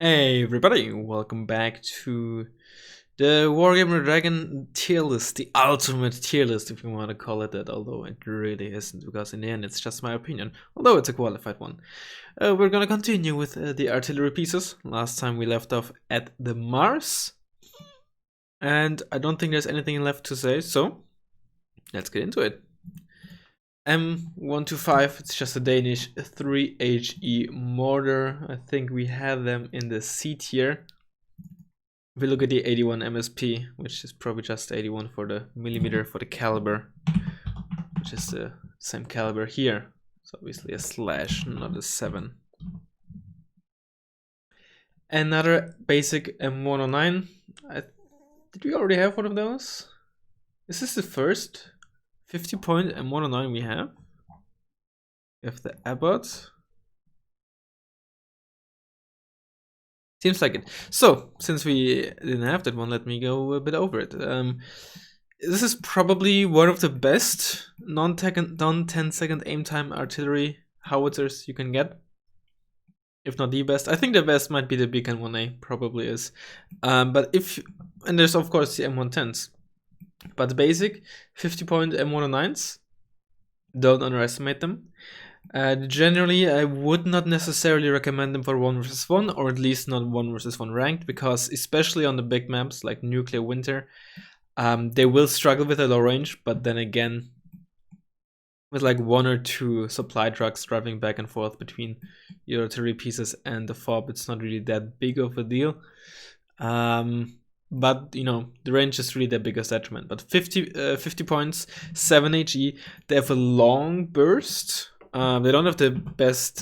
Hey everybody, welcome back to the Wargame Dragon tier list, the ultimate tier list if you want to call it that, although it really isn't, because in the end it's just my opinion, although it's a qualified one. We're gonna continue with the artillery pieces. Last time we left off at the Mars, and I don't think there's anything left to say, so let's get into it. M125, it's just a Danish 3HE mortar. I think we had them in the C tier. If we look at the 81 MSP, which is probably just 81 for the millimeter for the caliber, which is the same caliber here. So obviously a slash, not a 7. Another basic M109. Did we already have one of those? Is this the first 50-point M109 we have? We have the Abbott. Seems like it. So, since we didn't have that one, let me go a bit over it. This is probably one of the best non-10 second aim time artillery howitzers you can get. If not the best. I think the best might be the Beacon 1A, probably is. And there's of course the M110s. But the basic 50-point M109s, don't underestimate them. Generally, I would not necessarily recommend them for 1 vs 1, or at least not 1 vs 1 ranked, because especially on the big maps like Nuclear Winter, they will struggle with a low range, but then again, with like 1 or 2 supply trucks driving back and forth between your artillery pieces and the FOB, it's not really that big of a deal. But you know, the range is really their biggest detriment. But 50 points, 7 HE, they have a long burst. They don't have the best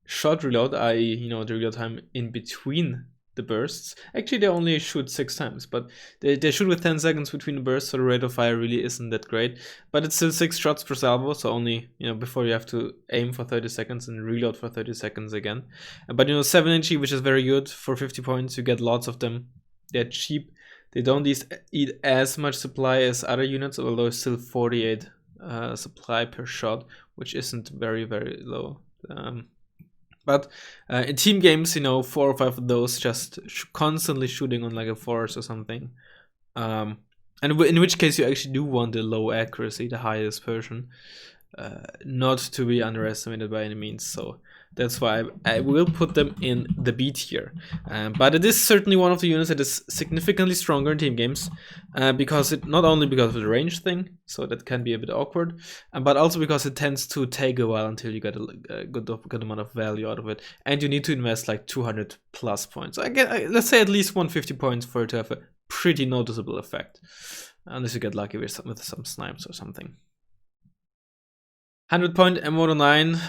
shot reload, i.e., you know, the reload time in between the bursts. Actually, they only shoot 6 times, but they shoot with 10 seconds between the bursts, so the rate of fire really isn't that great. But it's still 6 shots per salvo, so only, you know, before you have to aim for 30 seconds and reload for 30 seconds again. But you know, 7 HE, which is very good for 50 points, you get lots of them. They're cheap. They don't eat as much supply as other units, although it's still 48 supply per shot, which isn't very, very low. But in team games, you know, 4 or 5 of those just constantly shooting on like a forest or something. And in which case you actually do want the low accuracy, the high dispersion, not to be underestimated by any means. So that's why I will put them in the B tier. But it is certainly one of the units that is significantly stronger in team games, because not only because of the range thing, so that can be a bit awkward, but also because it tends to take a while until you get a good amount of value out of it, and you need to invest like 200 plus points. Let's say at least 150 points for it to have a pretty noticeable effect, unless you get lucky with some snipes or something. 100-point M109.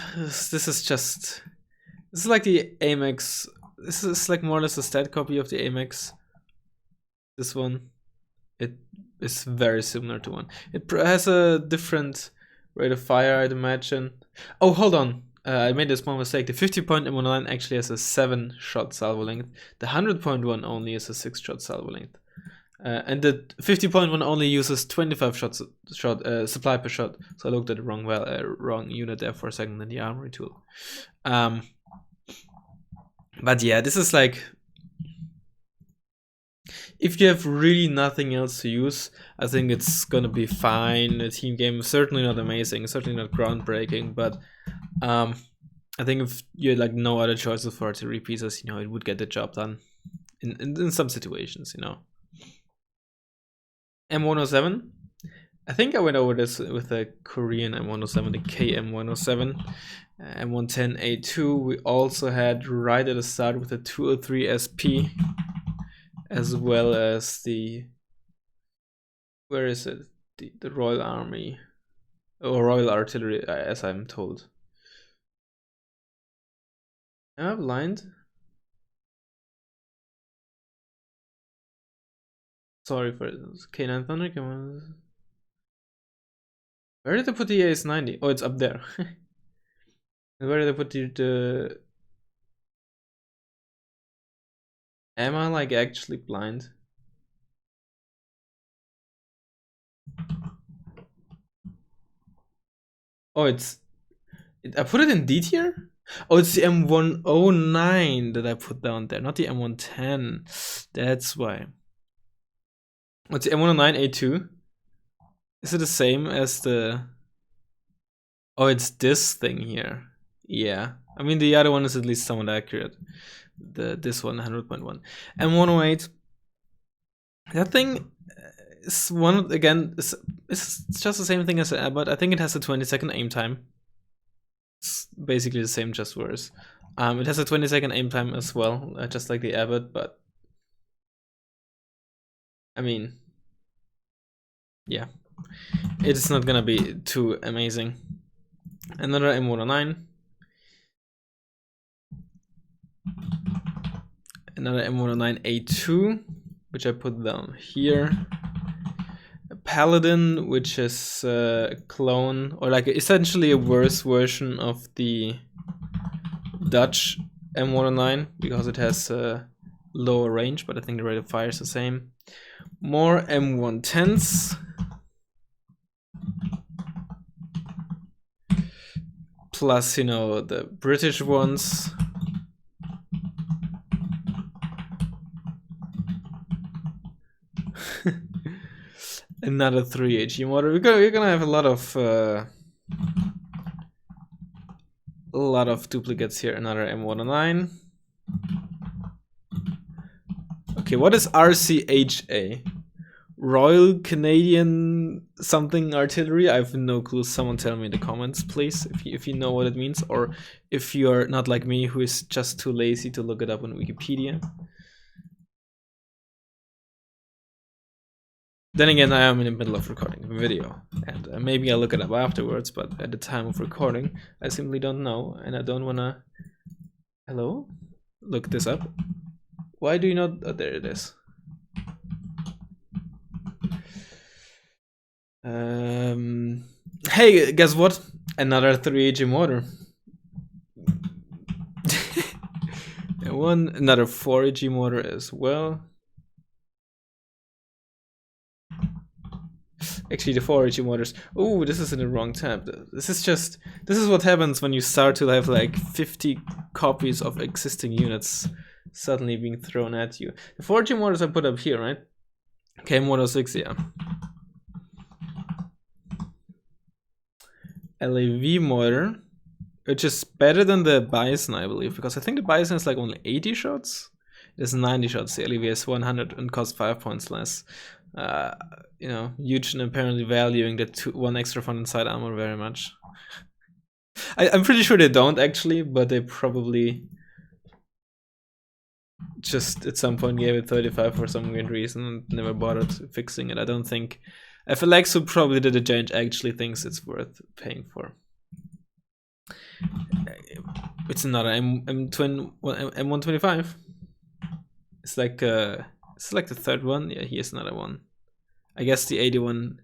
This is like the AMX. This is like more or less a stat copy of the AMX. This one, it is very similar to one. It has a different rate of fire, I'd imagine. Oh, hold on. I made a small mistake. The 50-point M109 actually has a 7-shot salvo length. The 100-point one only is a 6-shot salvo length. And the 50-point one only uses 25 supply per shot. So I looked at the wrong unit there for a second in the armory tool. But yeah, this is like, if you have really nothing else to use, I think it's gonna be fine. The team game is certainly not amazing, certainly not groundbreaking, but I think if you had like no other choices for artillery pieces, you know, it would get the job done in some situations, you know. M107. I think I went over this with the Korean M107, the KM107. M110A2 we also had right at the start with the 203 SP, as well as the, where is it? The Royal Army, or Royal Artillery, as I'm told. Am I blind? Sorry for this. K9 Thunder, come on. Where did I put the AS90? Oh, it's up there. Where did I put the... Am I like actually blind? Oh, I put it in D tier? Oh, it's the M109 that I put down there, not the M110. That's why. What's the M109A2? Is it the same as the... Oh, it's this thing here. Yeah. I mean, the other one is at least somewhat accurate. This one, 100.1. M108. That thing is one, again, it's just the same thing as the Abbott. I think it has a 20-second aim time. It's basically the same, just worse. It has a 20-second aim time as well, just like the Abbott, but I mean, yeah, it's not gonna be too amazing. Another M109. Another M109A2, which I put down here. A Paladin, which is a clone, or like essentially a worse version of the Dutch M109, because it has a lower range, but I think the rate of fire is the same. More M110s. Plus, you know, the British ones. Another 3HE motor. We're gonna have a lot of duplicates here. Another M109. Okay, what is RCHA? Royal Canadian something artillery? I have no clue. Someone tell me in the comments, please, if you know what it means, or if you're not like me, who is just too lazy to look it up on Wikipedia. Then again, I am in the middle of recording a video, and maybe I'll look it up afterwards, but at the time of recording, I simply don't know, and I don't wanna... Hello? Look this up. Why do you not... Oh, there it is. Hey, guess what? Another 3HE motor. Another 4HE motor as well. Actually, the 4HE motors. Oh, this is in the wrong tab. This is what happens when you start to have like 50 copies of existing units suddenly being thrown at you. The 4HE motors I put up here, right? K106, yeah. LAV motor, which is better than the Bison, I believe, because I think the Bison is like only 80 shots. It's 90 shots. The LAV is 100 and costs 5 points less. You know, huge, and apparently valuing the one extra front and side armor very much. I'm pretty sure they don't actually, but they probably just at some point gave it 35 for some weird reason and never bothered fixing it. I don't think FLX, who probably did a change, actually thinks it's worth paying for. It's another M125. It's like the third one. Yeah, here's another one. I guess the 81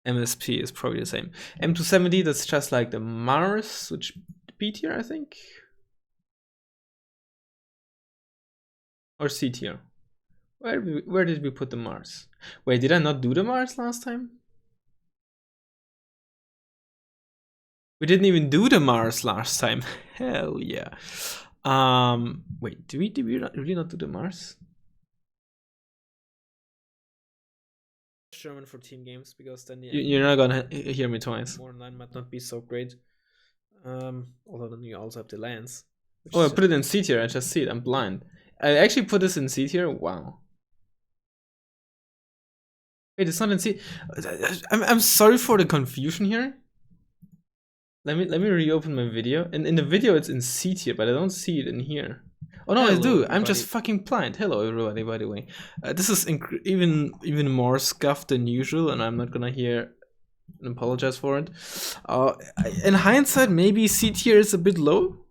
MSP is probably the same. M270, that's just like the Mars, which B tier, I think, or C tier. Where did we put the Mars? Wait, did I not do the Mars last time? We didn't even do the Mars last time. Hell yeah. Wait, did we really not do the Mars? German for team games, because then you're not gonna hear me twice. More online might not be so great. Although then you also have the Lance. Oh, I put it in C tier. I just see it. I'm blind. I actually put this in C tier. Wow. Wait, it's not in C. I'm sorry for the confusion here. Let me reopen my video. And in the video it's in C tier, but I don't see it in here. Oh no, hello, I do. Everybody. I'm just fucking blind. Hello everybody, by the way. This is even more scuffed than usual, and I'm not gonna hear and apologize for it. In hindsight, maybe C tier is a bit low,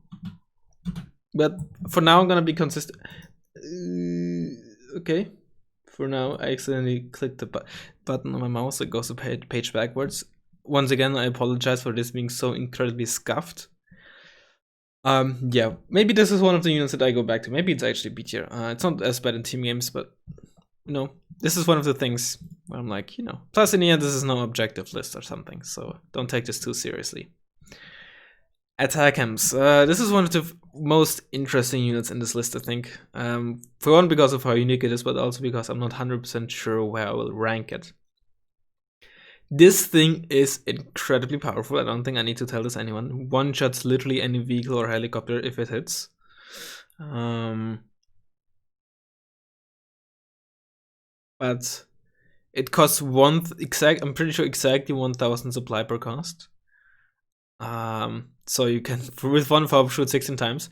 but for now I'm gonna be consistent. Okay. For now, I accidentally clicked the button on my mouse that goes the page backwards. Once again, I apologize for this being so incredibly scuffed. Yeah, maybe this is one of the units that I go back to. Maybe it's actually B tier. It's not as bad in team games, but you know, this is one of the things where I'm like, you know. Plus, in the end, this is no objective list or something, so don't take this too seriously. ATACMS. This is one of the most interesting units in this list, I think. For one, because of how unique it is, but also because I'm not 100% sure where I will rank it. This thing is incredibly powerful. I don't think I need to tell this anyone. One shots literally any vehicle or helicopter if it hits. But it costs I'm pretty sure exactly 1,000 supply per cost. So you can, with one fire, shoot 16 times.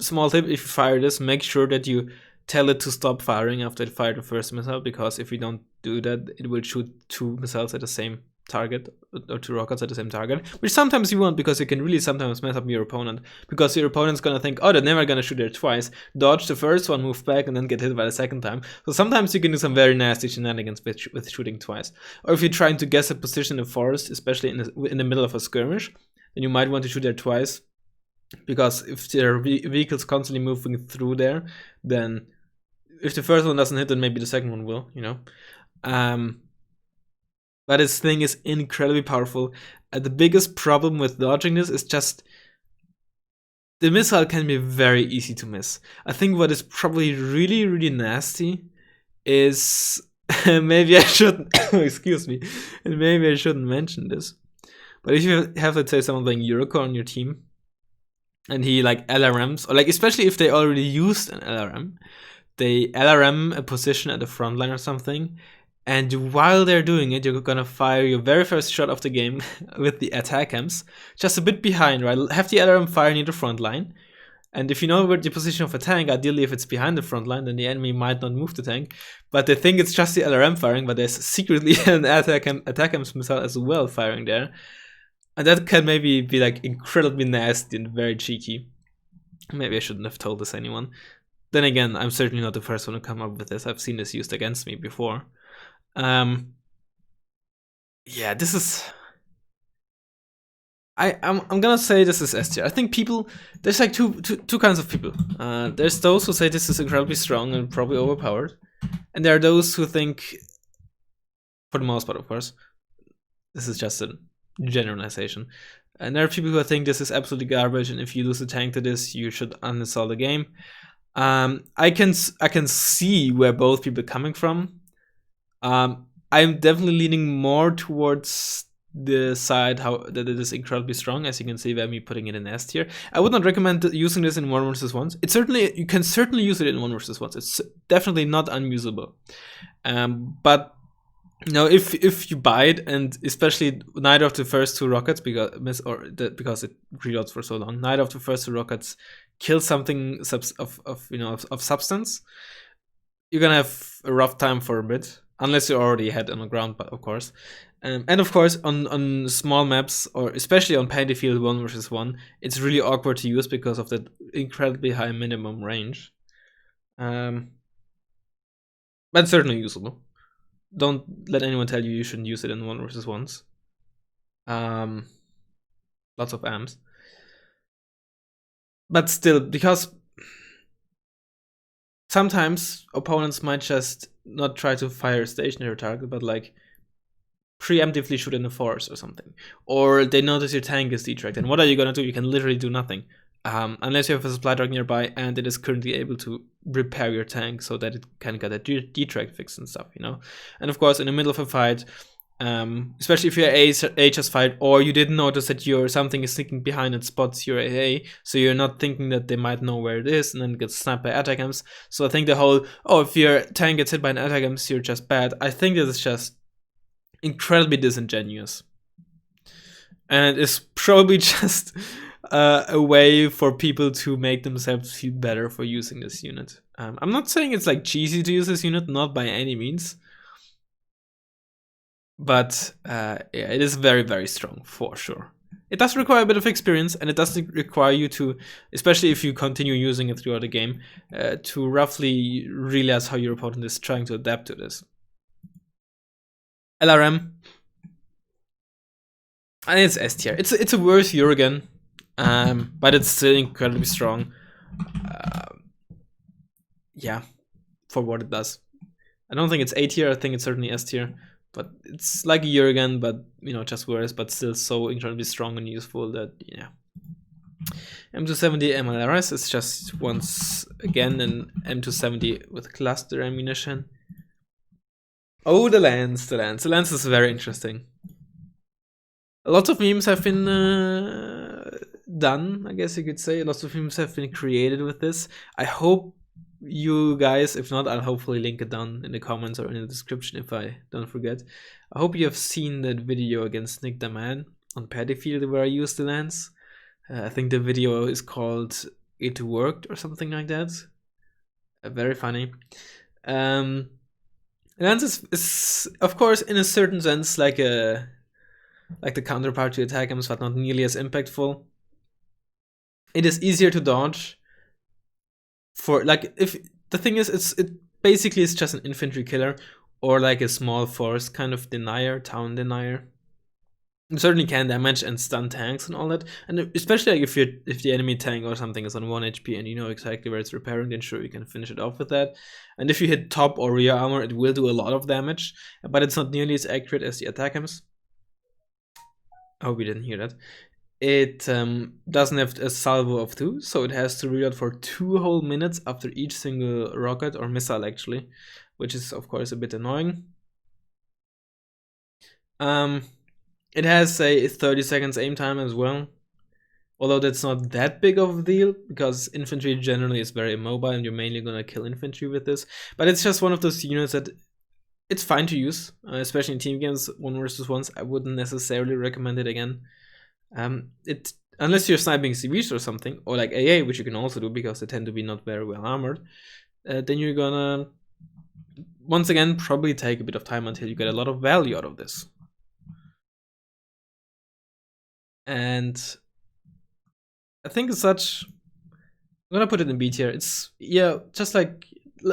Small tip, if you fire this, make sure that you tell it to stop firing after it fired the first missile, because if you don't do that, it will shoot 2 missiles at the same target, or 2 rockets at the same target, which sometimes you want, because you can really sometimes mess up your opponent, because your opponent's gonna think, oh, they're never gonna shoot there twice, dodge the first one, move back, and then get hit by the second time. So sometimes you can do some very nasty shenanigans with shooting twice. Or if you're trying to guess a position in the forest, especially in the middle of a skirmish, then you might want to shoot there twice, because if there are vehicles constantly moving through there, then if the first one doesn't hit, then maybe the second one will, you know. But this thing is incredibly powerful. The biggest problem with dodging this is just the missile can be very easy to miss. I think what is probably really, really nasty is maybe I shouldn't excuse me, and maybe I shouldn't mention this. But if you have, let's say, someone playing Eurocon on your team, and he like LRMs, or like especially if they already used an LRM, they LRM a position at the front line or something, and while they're doing it, you're gonna fire your very first shot of the game with the ATACMS, just a bit behind, right? Have the LRM fire near the front line, and if you know where the position of a tank, ideally if it's behind the front line, then the enemy might not move the tank, but they think it's just the LRM firing, but there's secretly an ATACMS missile as well firing there. And that can maybe be like incredibly nasty and very cheeky. Maybe I shouldn't have told this anyone. Then again, I'm certainly not the first one to come up with this. I've seen this used against me before. Yeah, this is... I'm gonna say this is S tier. I think people... There's like two kinds of people. There's those who say this is incredibly strong and probably overpowered. And there are those who think, for the most part of course, this is just a generalization. And there are people who think this is absolutely garbage, and if you lose a tank to this, you should uninstall the game. I can see where both people are coming from. I'm definitely leaning more towards the side that it is incredibly strong, as you can see by me putting it in S tier. I would not recommend using this in 1 versus 1s. You can certainly use it in 1 versus 1s. It's definitely not unusable. But you know, if you buy it, and especially neither of the first 2 rockets, because it reloads for so long, neither of the first 2 rockets kill something of substance, you're gonna have a rough time for a bit, unless you already had on the ground, but of course. And of course, on small maps, or especially on painted field 1 versus 1, it's really awkward to use because of that incredibly high minimum range. But certainly usable. Don't let anyone tell you shouldn't use it in 1 versus 1s. Lots of AMs. But still, because sometimes opponents might just not try to fire a stationary target, but like preemptively shoot in the forest or something. Or they notice your tank is detracked, and what are you gonna do? You can literally do nothing. Unless you have a supply truck nearby and it is currently able to repair your tank so that it can get a detract fix and stuff, you know. And of course, in the middle of a fight, especially if your A just fired, or you didn't notice that something is sneaking behind and spots your AA, so you're not thinking that they might know where it is, and then gets snapped by ATACMS. So I think the whole, if your tank gets hit by an ATACMS, you're just bad, I think this is just incredibly disingenuous. And it's probably just a way for people to make themselves feel better for using this unit. I'm not saying it's like cheesy to use this unit, not by any means. But yeah, it is very, very strong, for sure. It does require a bit of experience, and it does require you to, especially if you continue using it throughout the game, to roughly realize how your opponent is trying to adapt to this. LRM. And it's S tier. It's a worse Eurogame, but it's still incredibly strong. Yeah, for what it does. I don't think it's A tier, I think it's certainly S tier. but it's like a Jurgen, but you know, just worse, but still so incredibly strong and useful that yeah. M270 MLRS is just once again an M270 with cluster ammunition. Oh, the Lance, the Lance. The Lance is very interesting. Lots of memes have been done, I guess you could say. Lots of memes have been created with this. I hope you guys, if not, I'll hopefully link it down in the comments or in the description if I don't forget. I hope you have seen that video against Nick the Man on Paddy Field where I used the Lance. I think the video is called It Worked or something like that. Very funny. Lance is of course in a certain sense like the counterpart to ATACMS, but not nearly as impactful. It is easier to dodge. For like, if the thing is, it basically is just an infantry killer or like a small force kind of denier, town denier. You certainly can damage and stun tanks and all that, and especially like if the enemy tank or something is on 1 HP and you know exactly where it's repairing, then sure you can finish it off with that. And if you hit top or rear armor, it will do a lot of damage, but it's not nearly as accurate as the ATACMS. I hope you didn't hear that. It doesn't have a salvo of 2, so it has to reload for 2 whole minutes after each single rocket or missile actually, which is of course a bit annoying. It has a 30 seconds aim time as well, although that's not that big of a deal because infantry generally is very immobile and you're mainly gonna kill infantry with this. But it's just one of those units that it's fine to use, especially in team games 1 versus 1s. I wouldn't necessarily recommend it again. Unless you're sniping CVs or something, or like AA, which you can also do because they tend to be not very well armored, then you're gonna once again probably take a bit of time until you get a lot of value out of this. And I think as such, I'm gonna put it in B tier. It's, yeah, just like,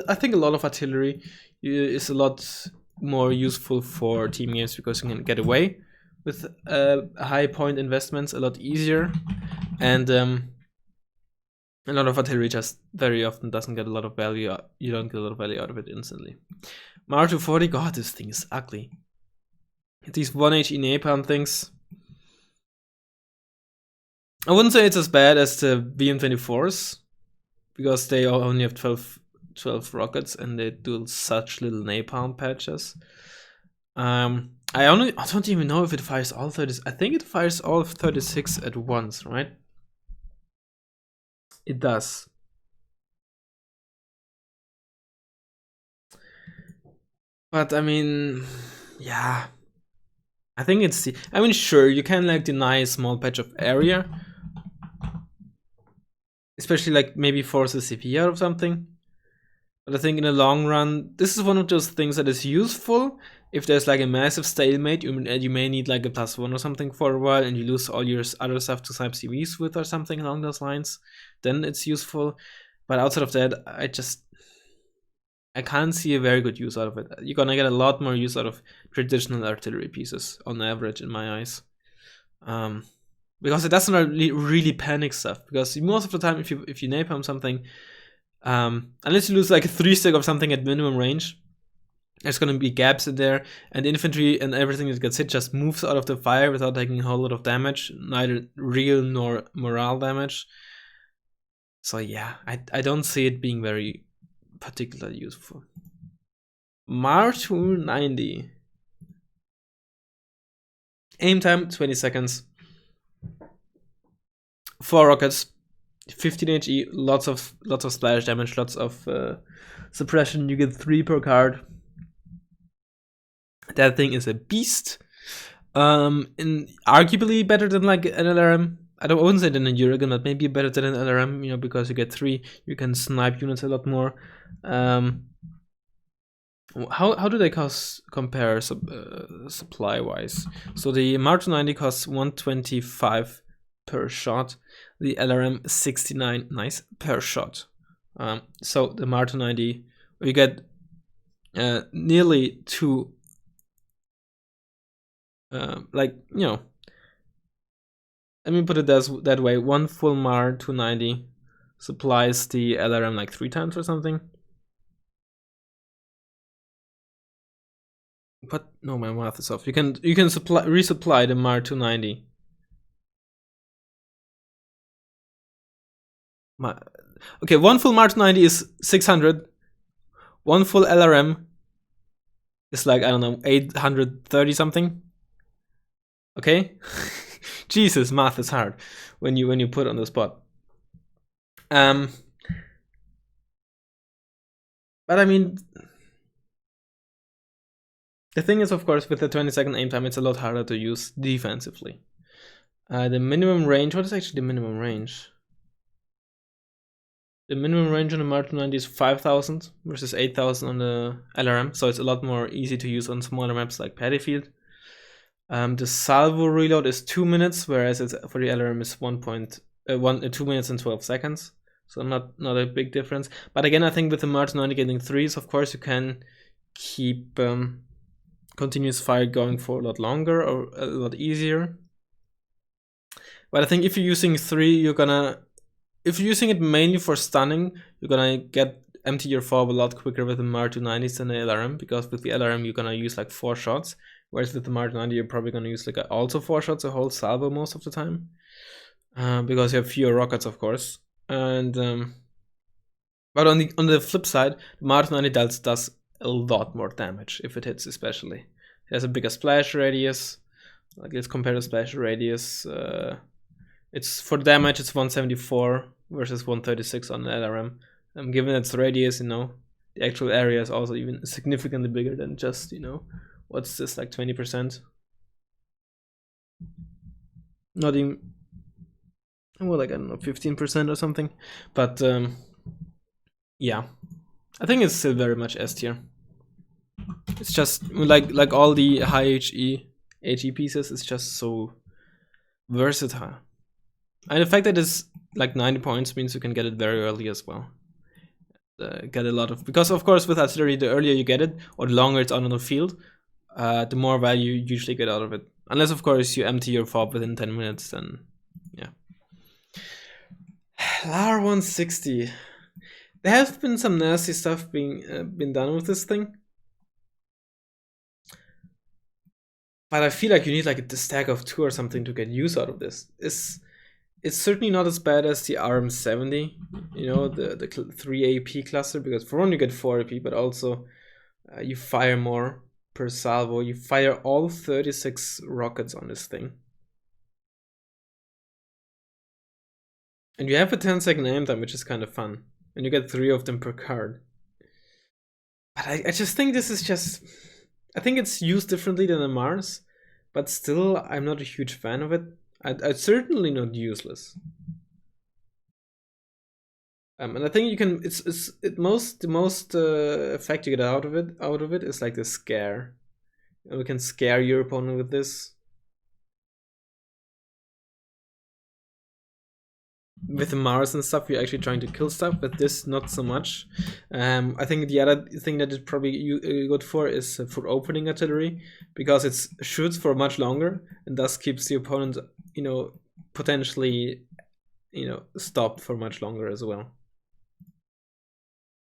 I think a lot of artillery is a lot more useful for team games because you can get away with high point investments a lot easier, and a lot of artillery just very often doesn't get a lot of value. You don't get a lot of value out of it instantly. MR240, god, this thing is ugly. These 1 HE napalm things, I wouldn't say it's as bad as the VM24s because they only have 12 rockets and they do such little napalm patches. I don't even know if it fires all 30. I think it fires all 36 at once, right? It does. But I mean, yeah. I think it's I mean, sure, you can like deny a small patch of area, especially like maybe force a CP out of something. But I think in the long run, this is one of those things that is useful if there's like a massive stalemate. You may need like a +1 or something for a while, and you lose all your other stuff to snipe CVs with or something along those lines. Then it's useful. But outside of that, I can't see a very good use out of it. You're gonna get a lot more use out of traditional artillery pieces on average, in my eyes, because it doesn't really panic stuff. Because most of the time, if you napalm something, unless you lose like a 3-stick of something at minimum range, there's gonna be gaps in there, and infantry and everything that gets hit just moves out of the fire without taking a whole lot of damage, neither real nor morale damage. So yeah, I don't see it being very particularly useful. MR290. Aim time 20 seconds. 4 rockets, 15 HE, lots of splash damage, lots of suppression. You get 3 per card. That thing is a beast. And arguably better than like an LRM. I wouldn't say than a Jurgen, but maybe better than an LRM, you know, because you get 3, you can snipe units a lot more. How do they compare supply wise? So the MR290 costs 125 per shot, the LRM 69 nice per shot. So the MR290, you get nearly 2, like, you know, let me put it that way. 1 full MR290 supplies the LRM like 3 times or something. But no, my math is off. You can resupply the MAR 290. Okay, one full MAR 290 is 600. One full LRM is like, I don't know, 830 something. Okay? Jesus, math is hard when you put it on the spot. But I mean, the thing is, of course, with the 20-second aim time, it's a lot harder to use defensively. The minimum range, what is actually the minimum range? The minimum range on the MAR 290 is 5,000 versus 8,000 on the LRM, so it's a lot more easy to use on smaller maps like Paddyfield. The salvo reload is 2 minutes, whereas it's, for the LRM is 2 minutes and 12 seconds. So not a big difference. But again, I think with the MAR 290 getting 3s, of course, you can keep continuous fire going for a lot longer or a lot easier. But I think if you're using 3, if you're using it mainly for stunning, you're gonna get empty your fob a lot quicker with the MAR 290s than the LRM, because with the LRM you're gonna use like 4 shots, whereas with the MAR 290 you're probably gonna use like also 4 shots, a whole salvo most of the time, because you have fewer rockets, of course. And but on the flip side, the MAR 290 does a lot more damage if it hits, especially. It has a bigger splash radius. Like, let's compare the splash radius. It's for damage, it's 174 versus 136 on the LRM. Given its radius, the actual area is also even significantly bigger than just, what's this, like 20%? Not even, well, like, I don't know, 15% or something. But yeah, I think it's still very much S tier. It's just like all the high HE pieces, it's just so versatile. And the fact that it's like 90 points means you can get it very early as well. Get a lot of, because of course with artillery, the earlier you get it, or the longer it's on the field, the more value you usually get out of it. Unless of course you empty your fob within 10 minutes, then yeah. R160. There has been some nasty stuff been done with this thing. But I feel like you need like a stack of 2 or something to get use out of this. It's certainly not as bad as the RM70, the 3 AP cluster, because for one you get 4 AP, but also you fire more per salvo. You fire all 36 rockets on this thing. And you have a 10-second aim time, which is kind of fun. And you get 3 of them per card. But I just think this is just... I think it's used differently than the Mars, but still I'm not a huge fan of it. It's certainly not useless. And I think you can. The most effect you get out of it is like the scare. You can scare your opponent with this. With the Mars and stuff, you're actually trying to kill stuff. With this, not so much. I think the other thing that it's probably good for is for opening artillery, because it shoots for much longer and thus keeps the opponent, potentially, stopped for much longer as well.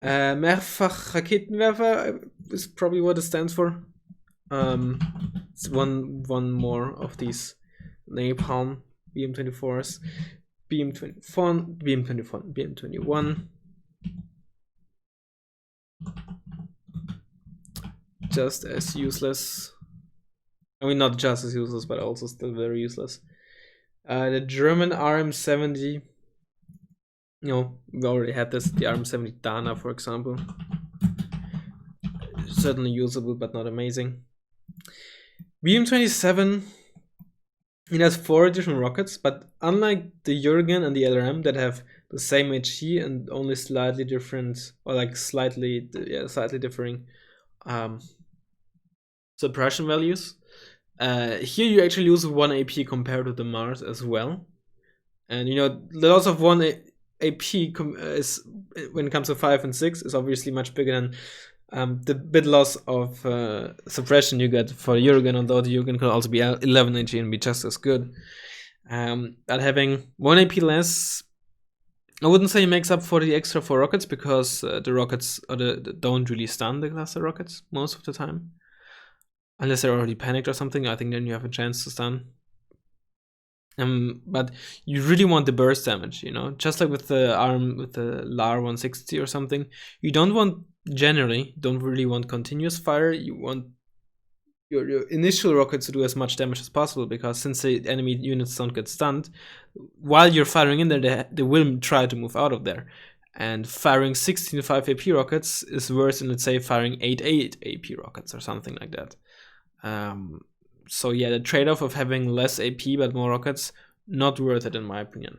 Mehrfach Raketenwerfer is probably what it stands for. It's one more of these napalm BM24s. BM24, BM21. Just as useless. I mean, not just as useless, but also still very useless. The German RM70. We already had this. The RM70 Dana, for example. Certainly usable, but not amazing. BM27. It has 4 different rockets, but unlike the Jurgen and the LRM that have the same HE and only slightly different, or like slightly differing suppression values, here you actually lose 1 AP compared to the Mars as well. And the loss of 1 AP is, when it comes to 5 and 6, is obviously much bigger than the bit loss of suppression you get for Jurgen, although the Jurgen could also be 11 HE and be just as good. But having 1 AP less, I wouldn't say makes up for the extra 4 rockets, because the rockets don't really stun the cluster rockets most of the time. unless they're already panicked or something. I think then you have a chance to stun. But you really want the burst damage, you know, just like with the arm with the LAR 160 or something. You don't really want continuous fire. You want your initial rockets to do as much damage as possible, because since the enemy units don't get stunned while you're firing in there, they will try to move out of there. And firing 16.5 AP rockets is worse than, let's say, firing 8.8 AP rockets or something like that. So yeah, the trade-off of having less AP but more rockets, not worth it in my opinion.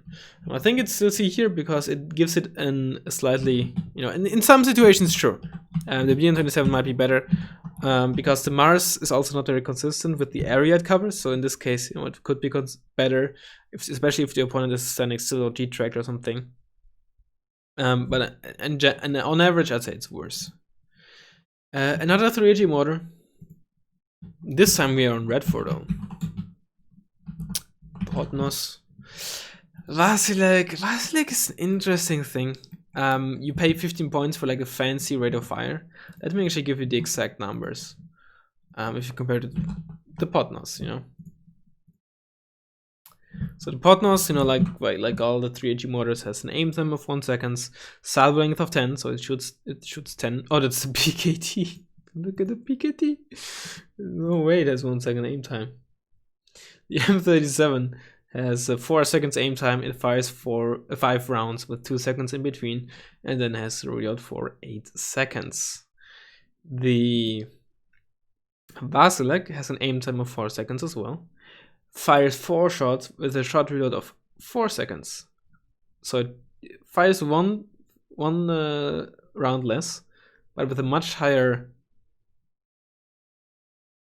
I think it's still C here because it gives it a slightly, you know, in some situations, sure. The BN27 might be better because the Mars is also not very consistent with the area it covers. So in this case, you know, it could be better, especially if the opponent is standing still or G-tracked or something. But on average, I'd say it's worse. Another 3AG motor. This time we are on red 4 though. Podnos. Vasilek is an interesting thing. You pay 15 points for like a fancy rate of fire. Let me actually give you the exact numbers. If you compare to the Podnos, you know. So the Podnos, you know, like all the 3AG motors, has an aim time of 1 second, salvo length of 10, so it shoots 10. Oh, that's the PKT. Look at the PKT. No way, it has 1 second aim time. The M37 has 4 seconds aim time. It fires 5 rounds with 2 seconds in between, and then has to reload for 8 seconds. The Vasilek has an aim time of 4 seconds as well. Fires 4 shots with a shot reload of 4 seconds. So it fires one round less, but with a much higher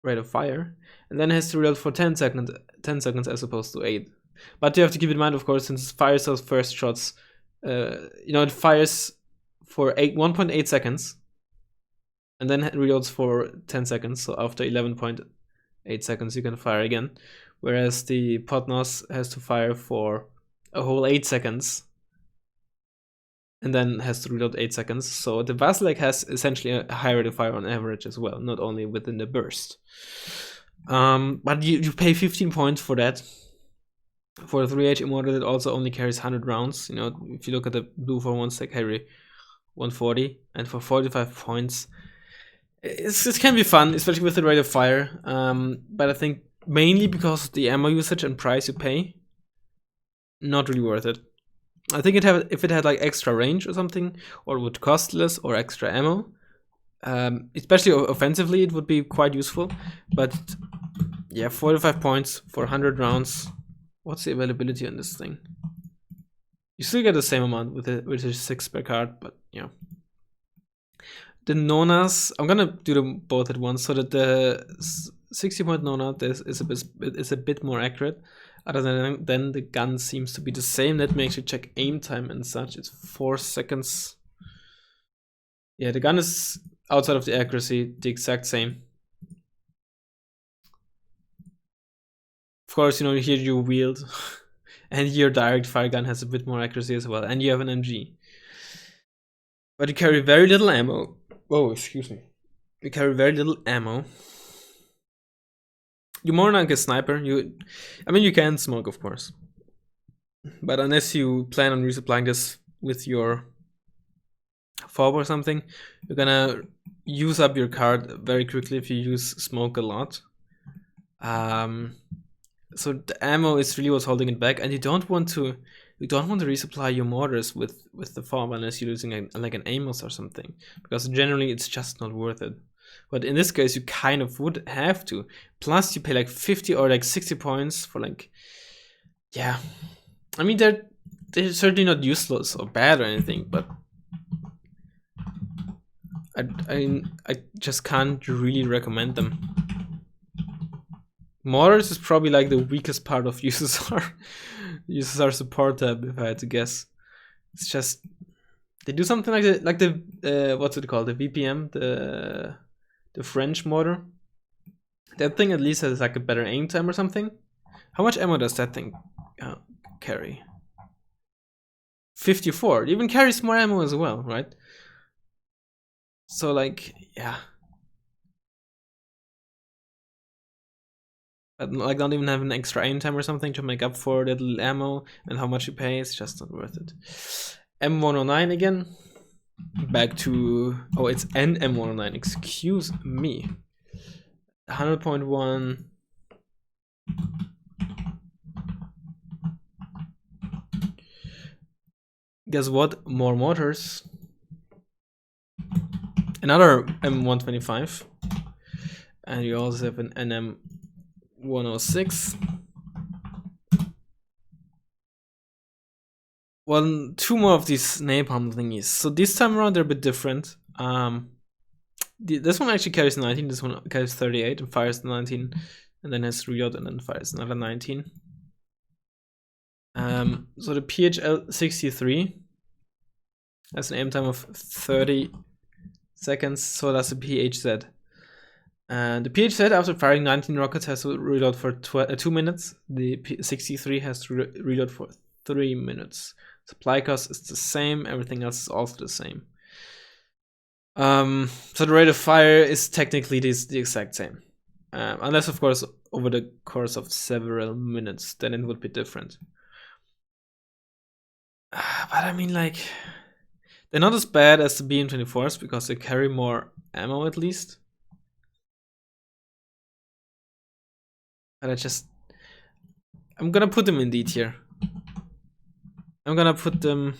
rate of fire, and then has to reload for 10 seconds as opposed to 8. But you have to keep in mind, of course, since it fires those first shots, you know, it fires for 1.8 seconds, and then reloads for 10 seconds. So after 11.8 seconds, you can fire again. Whereas the Podnos has to fire for a whole 8 seconds, and then has to reload 8 seconds. So the Vasilek has essentially a higher rate of fire on average as well, not only within the burst. But you pay 15 points for that. For a 3H motor that also only carries 100 rounds. You know, if you look at the blue for ones, they carry 140, and for 45 points, it can be fun, especially with the rate of fire. But I think mainly because of the ammo usage and price you pay, not really worth it. I think if it had like extra range or something, or would cost less, or extra ammo, especially offensively, it would be quite useful. But yeah, 45 points for 100 rounds. What's the availability on this thing? You still get the same amount with a 6 per card, but yeah. The Nonas, I'm gonna do them both at once so that the 60-point Nona is a bit more accurate. Other than the gun seems to be the same. Let me actually check aim time and such. It's 4 seconds. Yeah, the gun is outside of the accuracy, the exact same. Of course, you know, here you wield, and your direct fire gun has a bit more accuracy as well, and you have an MG. But you carry very little ammo. Oh, excuse me. You carry very little ammo. You're more like a sniper. I mean, you can smoke, of course. But unless you plan on resupplying this with your fob or something, you're gonna use up your card very quickly if you use smoke a lot. So the ammo is really what's holding it back, and you don't want to resupply your mortars with the fob unless you're using like an Amos or something, because generally it's just not worth it. But in this case, you kind of would have to. Plus, you pay like 50 or like 60 points for like, yeah. I mean, they're certainly not useless or bad or anything, but I just can't really recommend them. Mortars is probably like the weakest part of USSR support tab, if I had to guess. It's just they do something like the what's it called, the VPM, the French mortar. That thing at least has like a better aim time or something. How much ammo does that thing carry? 54. It even carries more ammo as well, right? So like, yeah. Like not even have an extra aim time or something to make up for that little ammo and how much you pay. It's just not worth it. M109 again. Back to, oh, it's an M109, excuse me. 100.1. Guess what? More motors. Another M125. And you also have an NM106. Two more of these napalm thingies. So this time around they're a bit different. This one actually carries 19, this one carries 38 and fires 19, and then has reload and then fires another 19. So the PHL-63 has an aim time of 30 seconds, so does the PHZ. And the PHZ, after firing 19 rockets, has to reload for 2 minutes. The P63 has to reload for 3 minutes. Supply cost is the same, everything else is also the same. So the rate of fire is technically the exact same. Unless, of course, over the course of several minutes, then it would be different. But I mean, like, they're not as bad as the BM24s because they carry more ammo at least. But I'm gonna put them in D tier. I'm gonna put them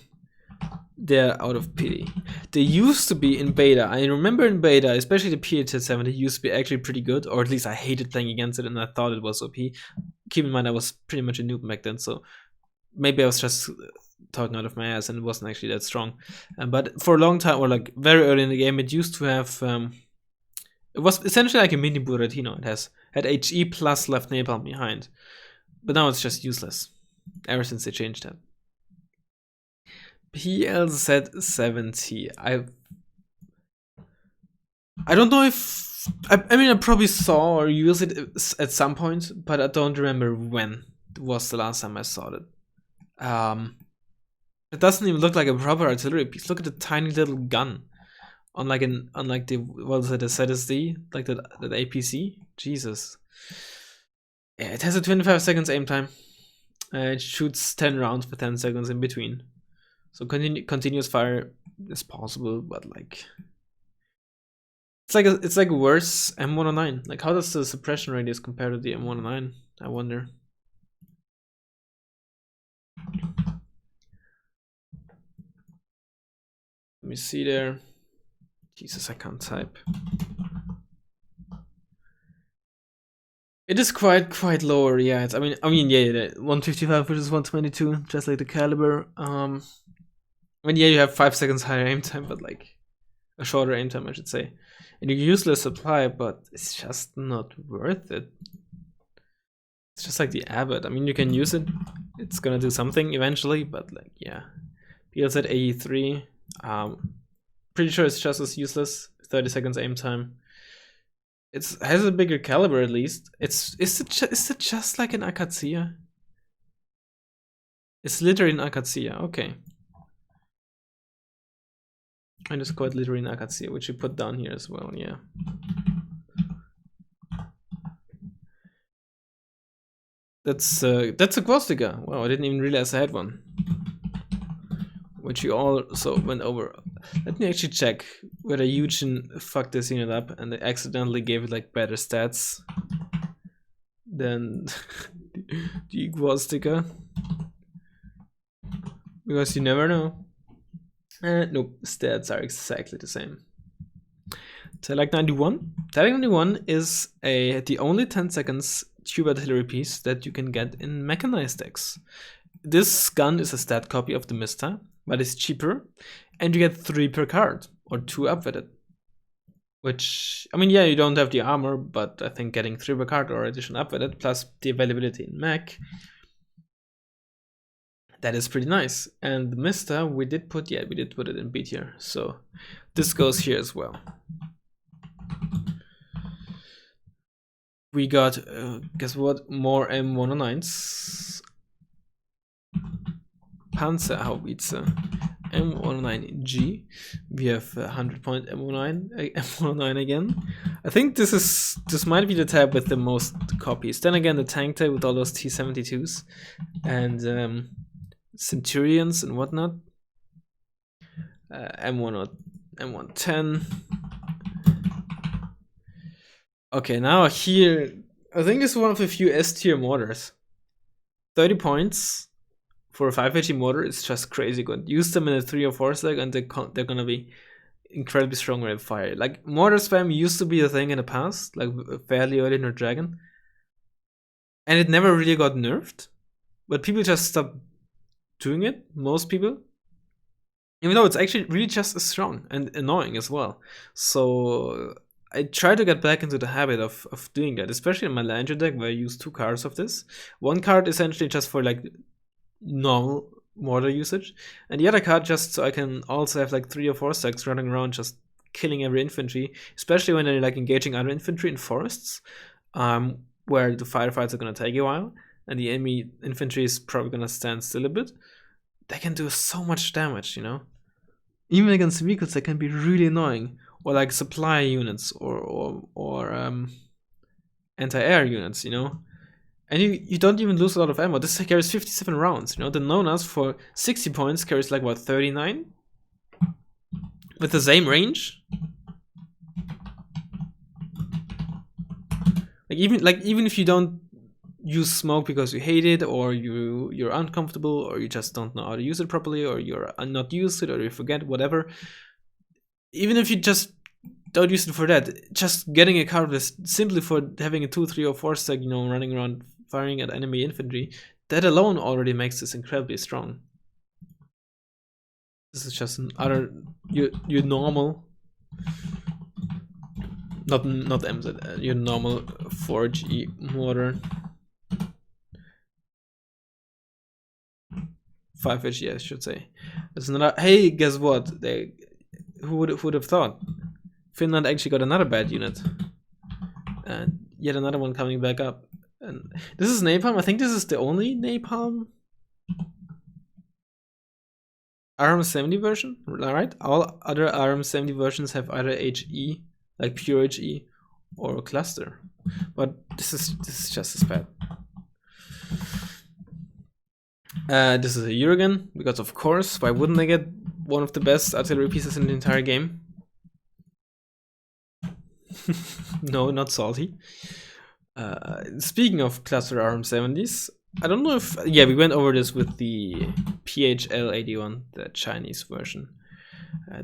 there out of pity. They used to be in beta. I remember in beta, especially the PHZ-7, they used to be actually pretty good, or at least I hated playing against it and I thought it was OP. Keep in mind I was pretty much a noob back then, so maybe I was just talking out of my ass and it wasn't actually that strong. But for a long time, or like very early in the game, it used to have it was essentially like a mini Buratino. It had HE plus left napalm behind, but now it's just useless ever since they changed that. PLZ-70. I don't know if I mean I probably saw or used it at some point, but I don't remember when was the last time I saw it. It doesn't even look like a proper artillery piece. Look at the tiny little gun on like the, what is it, a ZSD, like that APC. Jesus. Yeah, it has a 25 seconds aim time. It shoots 10 rounds for 10 seconds in between. So continuous fire is possible, but like it's like worse M109. Like, how does the suppression radius compare to the M109? I wonder. Let me see there. Jesus, I can't type. It is quite lower, yeah. It's, I mean, yeah, 155 versus 122, just like the caliber. I mean, yeah, you have 5 seconds higher aim time, but like a shorter aim time, I should say. And you use less supply, but it's just not worth it. It's just like the Abbott. I mean, you can use it. It's gonna do something eventually, but like, yeah. PLZ-83. Pretty sure it's just as useless. 30 seconds aim time. It has a bigger caliber at least. Is it just like an Akatsiya? It's literally an Akatsiya. Okay. And it's quite literally an Akatsiya, which you put down here as well. Yeah. That's a Gvozdika. Wow, I didn't even realize I had one. Which you also went over. Let me actually check whether Eugen fucked this unit up and they accidentally gave it like better stats than the Gvozdika. Because you never know. Nope, stats are exactly the same. Telak 91. Telak 91 is the only 10 seconds tube artillery piece that you can get in mechanized decks. This gun is a stat copy of the Mista, but it's cheaper, and you get 3 per card, or 2 upwitted. Which, I mean, yeah, you don't have the armor, but I think getting 3 per card or additional upwitted, plus the availability in mech, that is pretty nice. And the Mista, we did put it in B tier, so this goes here as well. We got, guess what, more M109s. Panzerhaubitze. M109G. We have 100-point M109 again. I think this might be the type with the most copies. Then again, the tank type with all those T-72s and Centurions and whatnot. M110. Okay, now here, I think this is one of the few S-tier mortars. 30 points for a 5HE mortar is just crazy good. Use them in a 3 or 4 stack and they're gonna be incredibly strong rate of fire. Like, mortar spam used to be a thing in the past, like fairly early in the Dragon. And it never really got nerfed. But people just stopped doing it, most people. Even though it's actually really just as strong and annoying as well. So I try to get back into the habit of doing that, especially in my Lander deck where I use 2 cards of this. One card essentially just for like normal mortar usage, and the other card just so I can also have like 3 or 4 stacks running around just killing every infantry, especially when they're like engaging other infantry in forests, where the firefights are gonna take a while and the enemy infantry is probably gonna stand still a bit. They can do so much damage, you know? Even against vehicles, they can be really annoying. Or like supply units or anti-air units, you know? And you don't even lose a lot of ammo. This carries 57 rounds, you know? The Nonas for 60 points carries like, what, 39? With the same range? Even if you don't use smoke because you hate it, or you're uncomfortable, or you just don't know how to use it properly, or you're not used to it, or you forget, whatever. Even if you just don't use it for that, just getting a card with simply for having a 2, 3, or 4 stack, you know, running around firing at enemy infantry, that alone already makes this incredibly strong. This is just another your normal, not MZ, your normal 4G mortar. 5HE, I should say. There's another. Hey, guess what? Who would have thought? Finland actually got another bad unit, and yet another one coming back up. And this is napalm. I think this is the only napalm RM70 version, right? All other RM70 versions have either HE, like pure HE, or cluster. But this is just as bad. This is a Jurgen, because of course, why wouldn't I get one of the best artillery pieces in the entire game? No, not salty. Speaking of cluster RM70s, I don't know if... Yeah, we went over this with the PHL81, the Chinese version.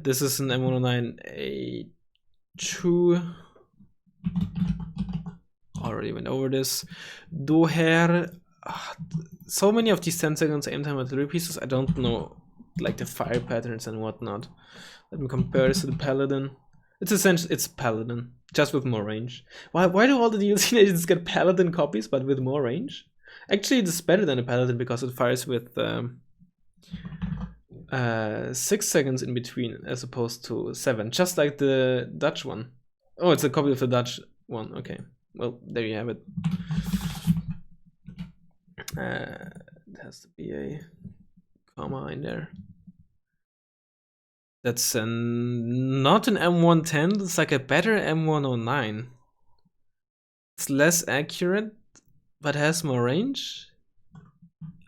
This is an M109A2. Already went over this. Doher. So many of these 10 seconds aim time artillery pieces, I don't know like the fire patterns and whatnot. Let me compare this to the Paladin. It's essentially, it's Paladin, just with more range. Why do all the DLC agents get Paladin copies but with more range? Actually, it's better than a Paladin because it fires with 6 seconds in between as opposed to 7, just like the Dutch one. Oh, it's a copy of the Dutch one. Okay, well, there you have it. There has to be a comma in there. That's not an M110, it's like a better M109. It's less accurate, but has more range.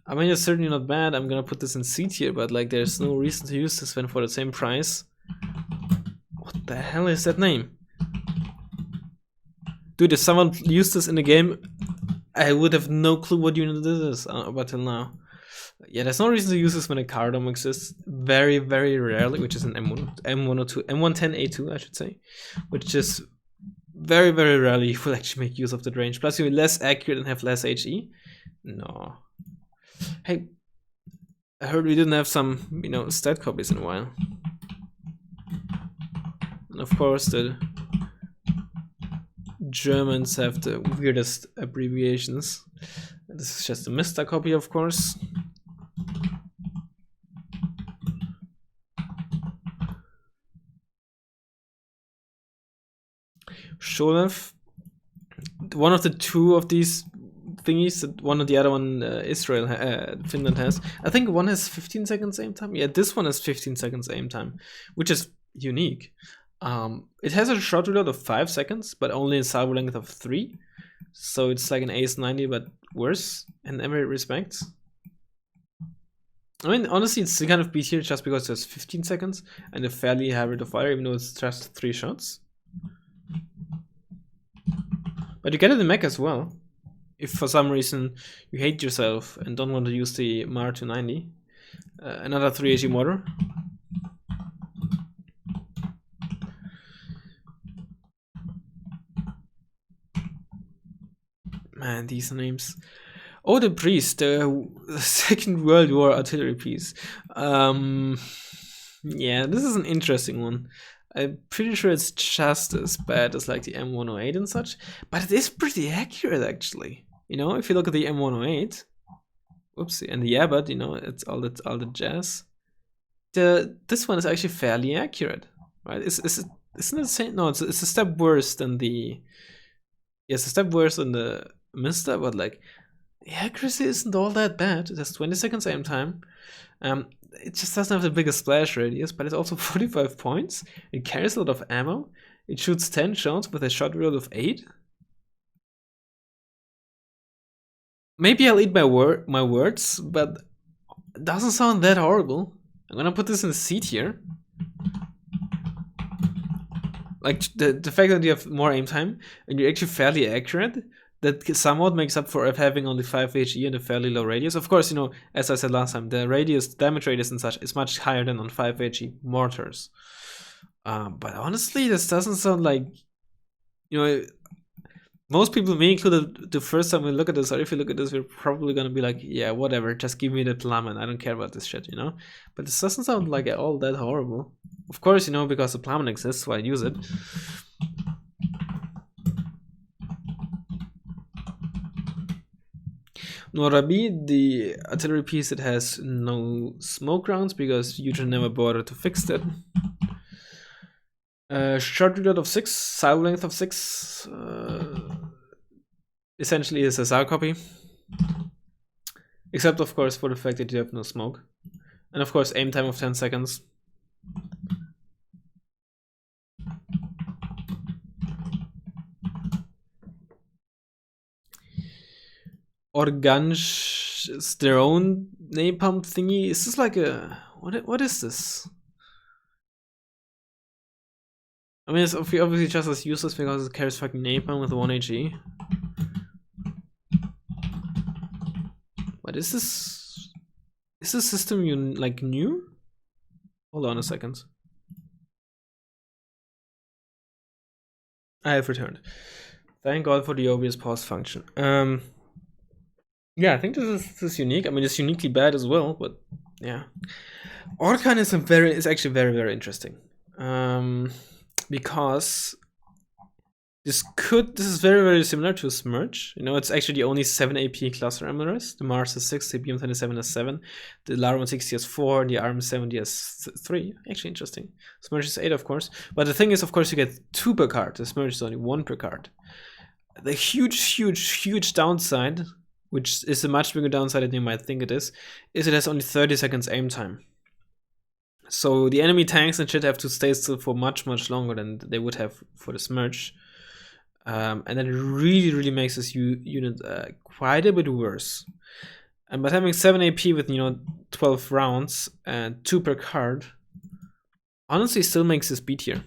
I mean, it's certainly not bad. I'm gonna put this in C tier, but like there's no reason to use this when for the same price. What the hell is that name? Dude, if someone used this in the game, I would have no clue what unit this is up until now. Yeah, there's no reason to use this when a Kardom exists. Very, very rarely, which is an M110A2, I should say. Which is very, very rarely you will actually make use of that range. Plus, you're less accurate and have less HE. No. Hey, I heard we didn't have some, you know, stat copies in a while. And of course, the Germans have the weirdest abbreviations. This is just a Mr. copy, of course. Sholef, one of the two of these thingies that one or the other one Finland has. I think one has 15 seconds aim time. Yeah, this one has 15 seconds aim time, which is unique. It has a shot reload of 5 seconds, but only a salvo length of 3. So it's like an AS90, but worse in every respect. I mean, honestly, it's kind of B tier just because there's 15 seconds and a fairly high rate of fire, even though it's just 3 shots. But you get it in mech as well. If for some reason you hate yourself and don't want to use the MR290, another 380 motor. Man, these names. Oh, the Prist, the Second World War artillery piece. Yeah, this is an interesting one. I'm pretty sure it's just as bad as like the M108 and such, but it is pretty accurate actually. You know, if you look at the M108, whoopsie, and the Abbott, you know, it's all the jazz. This one is actually fairly accurate, right? Isn't it the same? No, it's a step worse than the. Yes, a step worse than the Mister, but like the accuracy isn't all that bad. It has 20 seconds aim time. It just doesn't have the biggest splash radius, but it's also 45 points. It carries a lot of ammo. It shoots 10 shots with a shot reload of 8. Maybe I'll eat my words, but it doesn't sound that horrible. I'm gonna put this in C tier. Like the fact that you have more aim time and you're actually fairly accurate, that somewhat makes up for having only 5 HE and a fairly low radius. Of course, you know, as I said last time, the damage radius and such is much higher than on 5 HE mortars. But honestly, this doesn't sound like, you know, most people, me included, the first time we look at this, or if you look at this, we're probably gonna be like, yeah, whatever, just give me the Plamen, I don't care about this shit, you know? But this doesn't sound like all that horrible. Of course, you know, because the Plamen exists, so I use it. Nora-B, the artillery piece that has no smoke rounds because Eugene never bothered to fix that. Short reload of 6, salvo length of 6. Essentially is a SAR copy. Except, of course, for the fact that you have no smoke. And of course, aim time of 10 seconds. Oganj is their own napalm thingy. Is this like a... What is this? I mean, it's obviously just as useless because it carries fucking napalm with 1 HE. What is this? Is this system like new? Hold on a second. I have returned. Thank God for the obvious pause function. Yeah, I think this is unique. I mean, it's uniquely bad as well, but yeah. Orkan is actually very, very interesting. Because this is very, very similar to a Smerch. You know, it's actually the only 7 AP cluster MLRS. The Mars has 6, the BM27 has 7, the LAR-160 has 4, the RM70 has 3. Actually interesting. Smerch is 8, of course. But the thing is, of course, you get 2 per card. The Smerch is only 1 per card. The huge downside, which is a much bigger downside than you might think it is it has only 30 seconds aim time. So the enemy tanks and shit have to stay still for much longer than they would have for the Smerch. And that really makes this unit quite a bit worse. And by having 7 AP with, you know, 12 rounds and 2 per card, honestly still makes this B tier.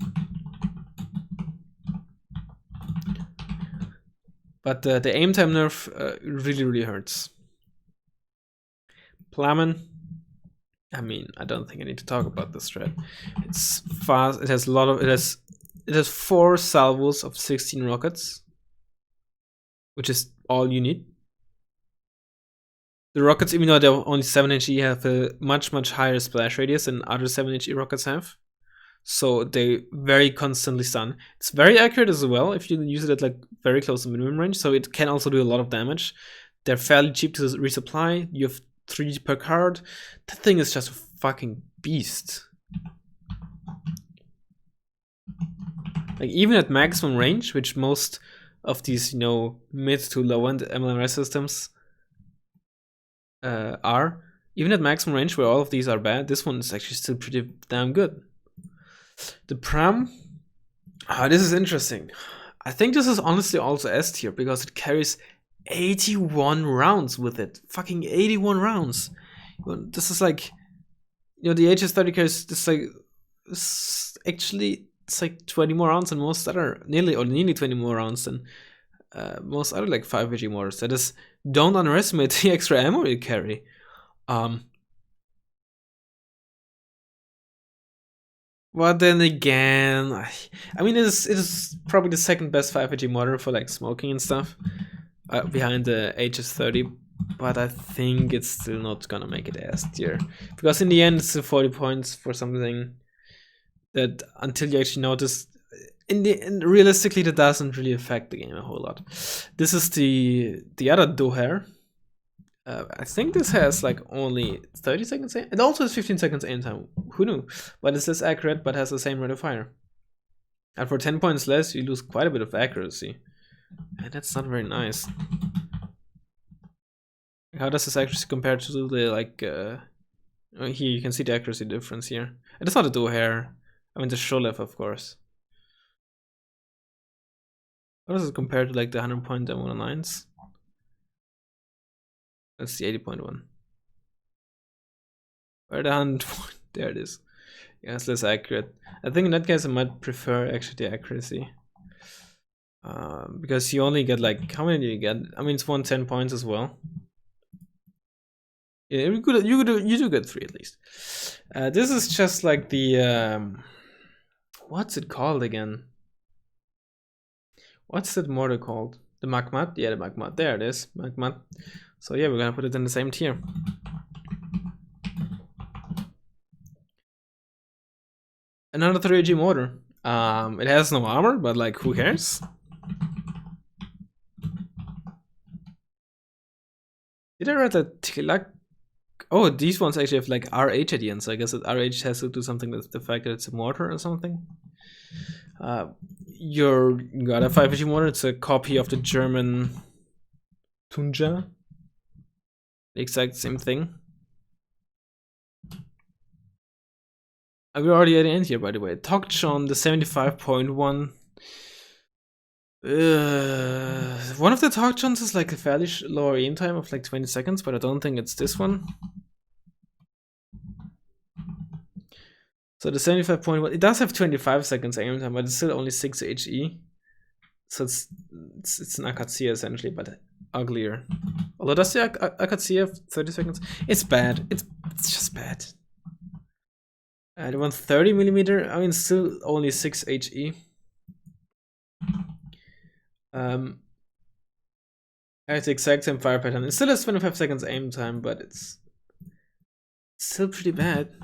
But the aim time nerf really hurts. Plamen, I mean, I don't think I need to talk about this strat. It's fast. It has it has 4 salvos of 16 rockets, which is all you need. The rockets, even though they're only 7 HE, have a much higher splash radius than other 7 HE rockets have. So they very constantly stun. It's very accurate as well if you use it at like very close to minimum range, so it can also do a lot of damage. They're fairly cheap to resupply. You have 3 per card. That thing is just a fucking beast. Like even at maximum range, which most of these, you know, mid to low end MLRS systems are. Even at maximum range, where all of these are bad, this one is actually still pretty damn good. The PRAM, this is interesting. I think this is honestly also S tier because it carries 81 rounds with it. Fucking 81 rounds. This is like, you know, the HS-30 carries this like, it's like 20 more rounds than most other, nearly 20 more rounds than most other like 5AG motors. That is, don't underestimate the extra ammo you carry. But then again, I mean, it is probably the second best 5AG motor for like smoking and stuff, behind the HS-30. But I think it's still not gonna make it S tier, because in the end, it's 40 points for something that, until you actually notice, realistically, that doesn't really affect the game a whole lot. This is the other Doher. I think this has like only 30 seconds aim. It also has 15 seconds aim time. Who knew? But it's less accurate, but has the same rate of fire. And for 10 points less, you lose quite a bit of accuracy. And that's not very nice. How does this accuracy compare to the like? Here you can see the accuracy difference here. And it's not a Doher. I mean the Sholef, of course. How does it compare to like the 100-point M109s? That's the 80.1. Where the 100 point? There it is. Yeah, it's less accurate. I think in that case I might prefer actually the accuracy. Because you only get like, how many do you get? I mean, it's 110 points as well. Yeah, you do get 3 at least. This is just like the what's it called again? What's that mortar called? The Magmat? Yeah, the Magmat. There it is, Magmat. So yeah, we're gonna put it in the same tier. Another 3AG motor. It has no armor, but like, who cares? Did I read that Telak? Oh, these ones actually have like RH at the end, so I guess that RH has to do something with the fact that it's a mortar or something. You got a 5AG motor. It's a copy of the German Buncha. The exact same thing. We're already at the end here, by the way. Tokchon, the 75.1. One of the Tokchons is like a fairly lower aim time of like 20 seconds, but I don't think it's this one. So the 75.1, it does have 25 seconds aim time, but it's still only 6 HE. So it's an ATACMS essentially, but uglier. Although does the ATACMS have 30 seconds? It's bad. It's just bad. The 130mm, I mean, still only 6 HE. I have the exact same fire pattern. It still has 25 seconds aim time, but it's still pretty bad.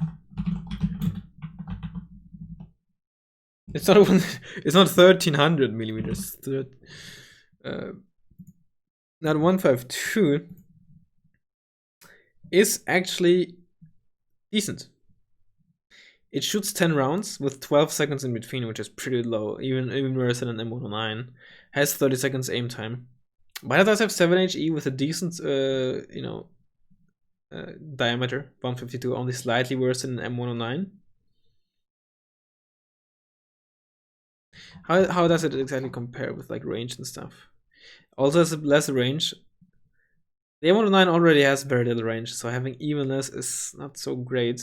It's not it's not 1300mm. Now 152 is actually decent. It shoots 10 rounds with 12 seconds in between, which is pretty low, even worse than an M109. Has 30 seconds aim time, but it does have 7 HE with a decent, diameter. 152, only slightly worse than an M109. How does it exactly compare with like range and stuff? Also has less range. The M109 already has very little range, so having even less is not so great.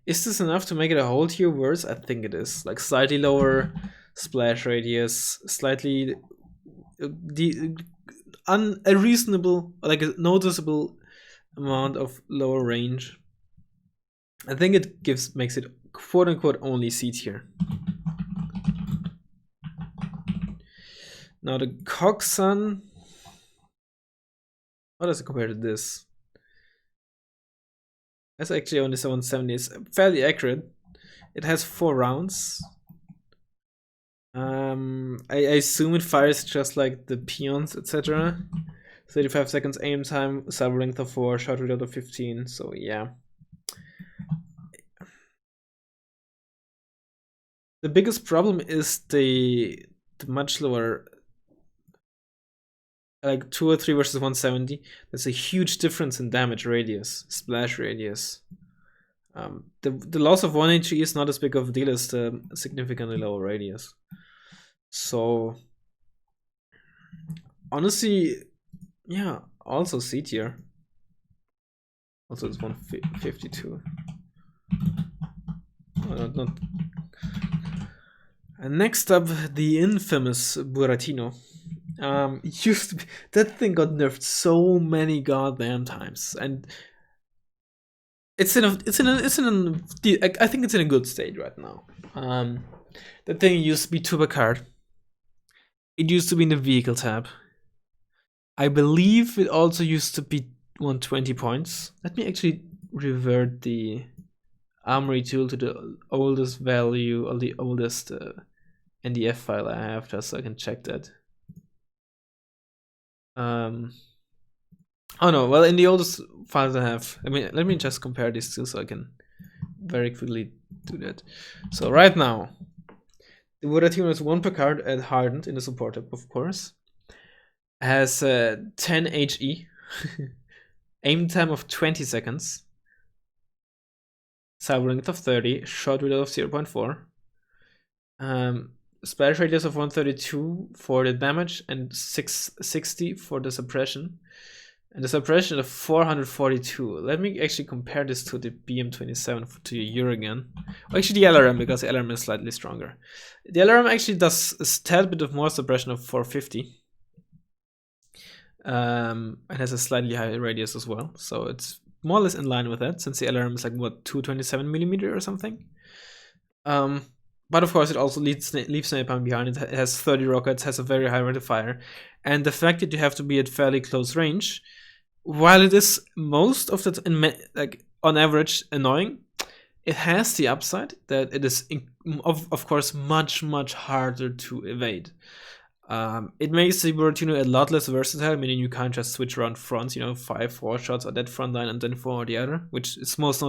Is this enough to make it a whole tier worse? I think it is. Like slightly lower splash radius, slightly a reasonable, like a noticeable amount of lower range. I think it makes it quote unquote only C tier. Now the Koksan, how does it compare to this? That's actually only 770. It's fairly accurate. It has 4 rounds. I assume it fires just like the peons, etc. 35 seconds aim time, cyber length of 4, shot reload of 15. So, yeah. The biggest problem is the much lower, like 203 versus 170. There's a huge difference in damage radius, splash radius. The loss of 1 HE is not as big of a deal as the significantly lower radius. So honestly, yeah, also C tier. Also it's 152. Oh, not. And next up, the infamous Buratino. Used to be, that thing got nerfed so many goddamn times, and I think it's in a good state right now. That thing used to be tuba card. It used to be in the vehicle tab. I believe it also used to be 120 points. Let me actually revert the armory tool to the oldest value, or the oldest NDF file I have, just so I can check that. Oh no, well, in the oldest files I have, let me just compare these two so I can very quickly do that. So right now, the Buratino is 1 per card at hardened in the support tab, of course. Has 10 HE, aim time of 20 seconds, cyber length of 30, shot reload of 0.4, splash radius of 132 for the damage and 660 for the suppression, and the suppression of 442. Let me actually compare this to the BM27 to Eurogan. Well, actually the LRM, because the LRM is slightly stronger. The LRM actually does a tad bit of more suppression of 450. It has a slightly higher radius as well, so it's more or less in line with that, since the LRM is like, what, 227mm or something? But of course it also leaves napalm behind. It has 30 rockets, has a very high rate of fire, and the fact that you have to be at fairly close range, while it is most of the like on average annoying, it has the upside that it is of course much harder to evade. It makes the Buratino a lot less versatile, meaning you can't just switch around fronts, 5-4 shots on that front line and then 4 on the other, which is most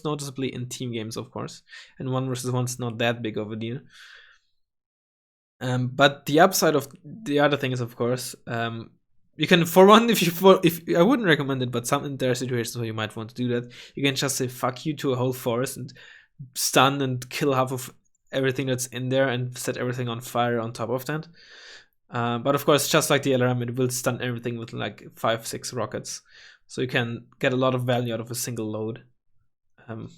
noticeably in team games, of course. And 1 versus 1 is not that big of a deal. But the upside of the other thing is, of course, you can, for one, if I wouldn't recommend it, but there are situations where you might want to do that. You can just say fuck you to a whole forest and stun and kill half of everything that's in there and set everything on fire on top of that. But of course, just like the LRM, it will stun everything with like 5-6 rockets, so you can get a lot of value out of a single load. But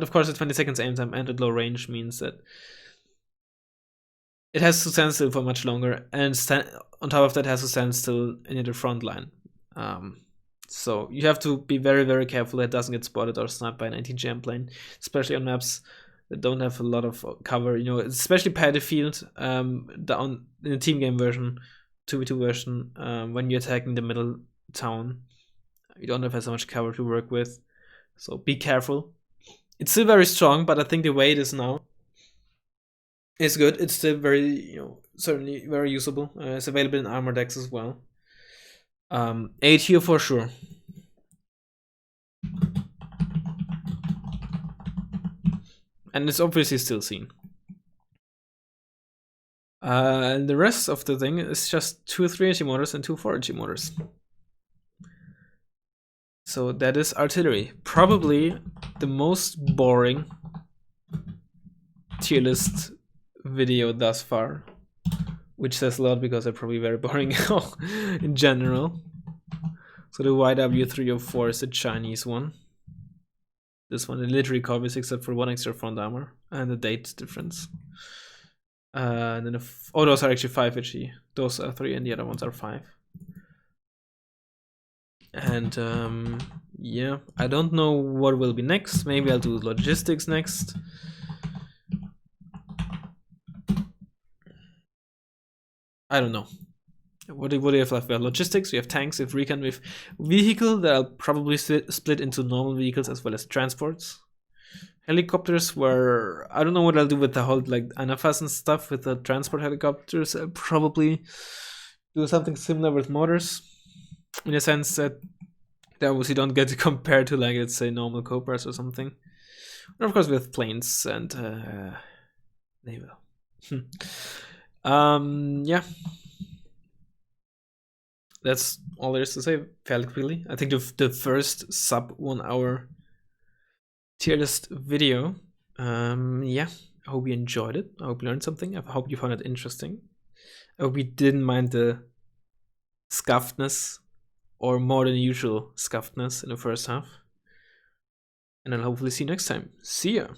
of course, the 20 seconds aim time and at low range means that it has to stand still for much longer, and on top of that, has to stand still in the front line. So you have to be very careful that it doesn't get spotted or sniped by an anti-jam plane, especially on maps that don't have a lot of cover. Especially paddy field, in the team game version, 2v2 version, when you're attacking the middle town, you don't have as much cover to work with. So be careful. It's still very strong, but I think the way it is now is good. It's still very, certainly very usable. It's available in armor decks as well. 8 here for sure. And it's obviously still seen. And the rest of the thing is just 2 3HE motors and 2 4HE motors. So that is artillery. Probably the most boring tier list video thus far, which says a lot because they're probably very boring in general. So the YW304 is the Chinese one. This one literally copies except for 1 extra front armor and the date difference. And then those are actually 5 HE. Those are 3 and the other ones are 5. And yeah, I don't know what will be next. Maybe I'll do logistics next. I don't know. What do you have left? We have logistics, we have tanks, we have recon, we have vehicle that I'll probably split into normal vehicles as well as transports. Helicopters, where I don't know what I'll do with the whole like anafas and stuff with the transport helicopters. I'll probably do something similar with motors, in a sense that they obviously don't get to compare to, like, let's say normal Cobras or something. And of course we have planes and naval. Yeah. That's all there is to say fairly quickly. I think the first sub 1 hour tier list video. Yeah, I hope you enjoyed it. I hope you learned something. I hope you found it interesting. I hope you didn't mind the scuffedness or more than usual scuffedness in the first half. And I'll hopefully see you next time. See ya!